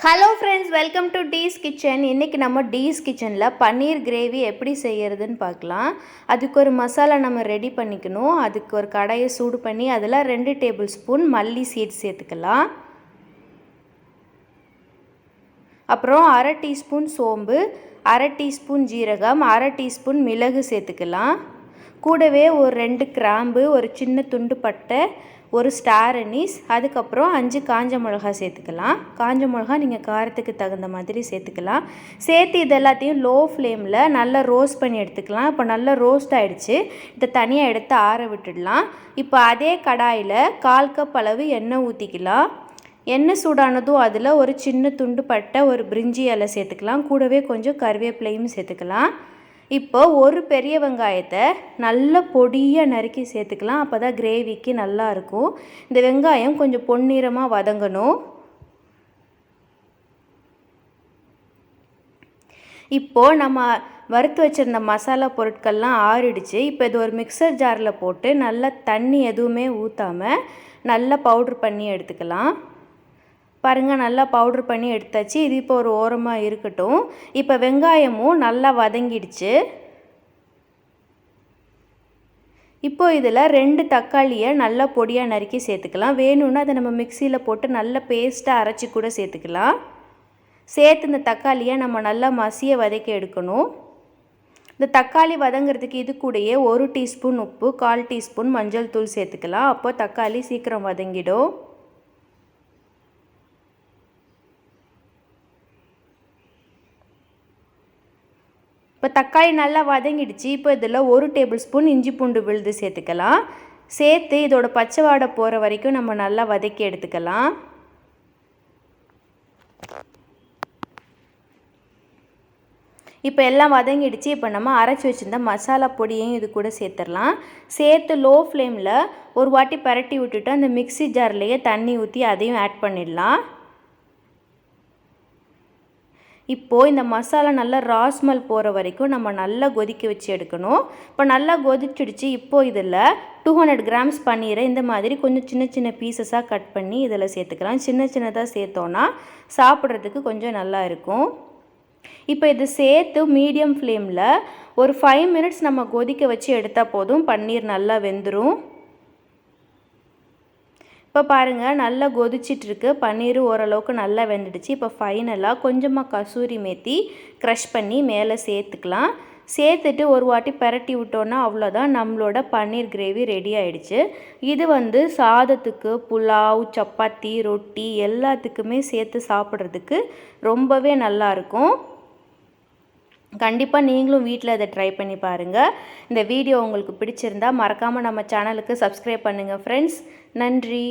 Hello friends, welcome to டீஸ் kitchen. இன்றைக்கி நம்ம டீஸ் கிச்சனில் பன்னீர் கிரேவி எப்படி செய்கிறதுன்னு பார்க்கலாம். அதுக்கு ஒரு மசாலா நம்ம ரெடி பண்ணிக்கணும். அதுக்கு ஒரு கடாயை சூடு பண்ணி அதில் 2 டேபிள் ஸ்பூன் மல்லி சீட்ஸ் சேர்த்துக்கலாம். அப்புறம் அரை டீஸ்பூன் சோம்பு, அரை டீஸ்பூன் ஜீரகம், அரை டீஸ்பூன் மிளகு சேர்த்துக்கலாம். கூடவே ஒரு 2 கிராம்பு, ஒரு சின்ன துண்டு பட்டை, ஒரு ஸ்டார் அனீஸ், அதுக்கப்புறம் 5 காஞ்ச மிளகா சேர்த்துக்கலாம். காஞ்ச மிளகா நீங்கள் காரத்துக்கு தகுந்த மாதிரி சேர்த்துக்கலாம். சேர்த்து இது எல்லாத்தையும் லோ ஃப்ளேமில் நல்லா ரோஸ்ட் பண்ணி எடுத்துக்கலாம். இப்போ நல்லா ரோஸ்ட் ஆகிடுச்சு. இதை தனியாக எடுத்து ஆற விட்டுடலாம். இப்போ அதே கடாயில் 1/4 கப் அளவு எண்ணெய் ஊற்றிக்கலாம். எண்ணெய் சூடானதும் அதில் ஒரு சின்ன துண்டு பட்டை, ஒரு பிரிஞ்சி இலை சேர்த்துக்கலாம். கூடவே கொஞ்சம் கருவேப்பிலையும் சேர்த்துக்கலாம். இப்போ ஒரு பெரிய வெங்காயத்தை நல்ல பொடியாக நறுக்கி சேர்த்துக்கலாம். அப்போ தான் கிரேவிக்கு நல்லாயிருக்கும். இந்த வெங்காயம் கொஞ்சம் பொன்னிறமாக வதங்கணும். இப்போது நம்ம வறுத்து வச்சுருந்த மசாலா பொருட்கள்லாம் ஆறிடுச்சு. இப்போ இது ஒரு மிக்சர் ஜாரில் போட்டு நல்லா தண்ணி எதுவுமே ஊற்றாமல் நல்லா பவுட்ரு பண்ணி எடுத்துக்கலாம். பாருங்கள், நல்லா பவுட்ரு பண்ணி எடுத்தாச்சு. இது இப்போ ஒரு ஓரமாக இருக்கட்டும். இப்போ வெங்காயமும் நல்லா வதங்கிடுச்சு. இப்போ இதில் 2 தக்காளியை நல்லா பொடியாக நறுக்கி சேர்த்துக்கலாம். வேணும்னா அதை நம்ம மிக்சியில் போட்டு நல்லா பேஸ்ட்டாக அரைச்சி கூட சேர்த்துக்கலாம். சேர்த்து இந்த தக்காளியை நம்ம நல்லா மசிய வதக்கி எடுக்கணும். இந்த தக்காளி வதங்கிறதுக்கு இது கூடயே 1 டீஸ்பூன் உப்பு, 1/4 டீஸ்பூன் மஞ்சள் தூள் சேர்த்துக்கலாம். அப்போ தக்காளி சீக்கிரம் வதங்கிடும். இப்போ தக்காளி நல்லா வதங்கிடுச்சு. இப்போ இதில் 1 டேபிள் ஸ்பூன் இஞ்சி பூண்டு விழுது சேர்த்துக்கலாம். சேர்த்து இதோட பச்சை வாடை போகிற வரைக்கும் நம்ம நல்லா வதக்கி எடுத்துக்கலாம். இப்போ எல்லாம் வதங்கிடுச்சு. இப்போ நம்ம அரைச்சி வச்சுருந்த மசாலா பொடியையும் இது கூட சேர்த்துடலாம். சேர்த்து லோ ஃப்ளேமில் ஒரு வாட்டி பரட்டி விட்டுட்டு அந்த மிக்ஸி ஜார்லேயே தண்ணி ஊற்றி அதையும் ஆட் பண்ணிடலாம். இப்போது இந்த மசாலா நல்லா ராஸ்மல் போகிற வரைக்கும் நம்ம நல்லா கொதிக்க வச்சு எடுக்கணும். இப்போ நல்லா கொதிச்சிடுச்சு. இப்போது இதில் 200 கிராம்ஸ் பன்னீரை இந்த மாதிரி கொஞ்சம் சின்ன சின்ன பீசஸாக கட் பண்ணி இதில் சேர்த்துக்கலாம். சின்ன சின்னதாக சேர்த்தோன்னா சாப்பிட்றதுக்கு கொஞ்சம் நல்லா இருக்கும். இப்போ இது சேர்த்து மீடியம் ஃப்ளேமில் ஒரு 5 மினிட்ஸ் நம்ம கொதிக்க வச்சு எடுத்தால் போதும். பன்னீர் நல்லா வெந்துடும். இப்போ பாருங்கள், நல்லா கொதிச்சிட்ருக்கு. பன்னீர் ஓரளவுக்கு நல்லா வெந்துடுச்சு. இப்போ ஃபைனலாக கொஞ்சமாக கசூரி மேத்தி க்ரஷ் பண்ணி மேலே சேர்த்துக்கலாம். சேர்த்துட்டு ஒரு வாட்டி பரட்டி விட்டோன்னா அவ்வளோதான், நம்மளோட பன்னீர் கிரேவி ரெடி ஆகிடுச்சு. இது சாதத்துக்கு, புலாவ், சப்பாத்தி, ரொட்டி எல்லாத்துக்குமே சேர்த்து சாப்பிட்றதுக்கு ரொம்பவே நல்லாயிருக்கும். கண்டிப்பாக நீங்களும் வீட்டில் அதை ட்ரை பண்ணி பாருங்கள். இந்த வீடியோ உங்களுக்கு பிடிச்சிருந்தா மறக்காமல் நம்ம சேனலுக்கு சப்ஸ்கிரைப் பண்ணுங்கள் ஃப்ரெண்ட்ஸ். நன்றி.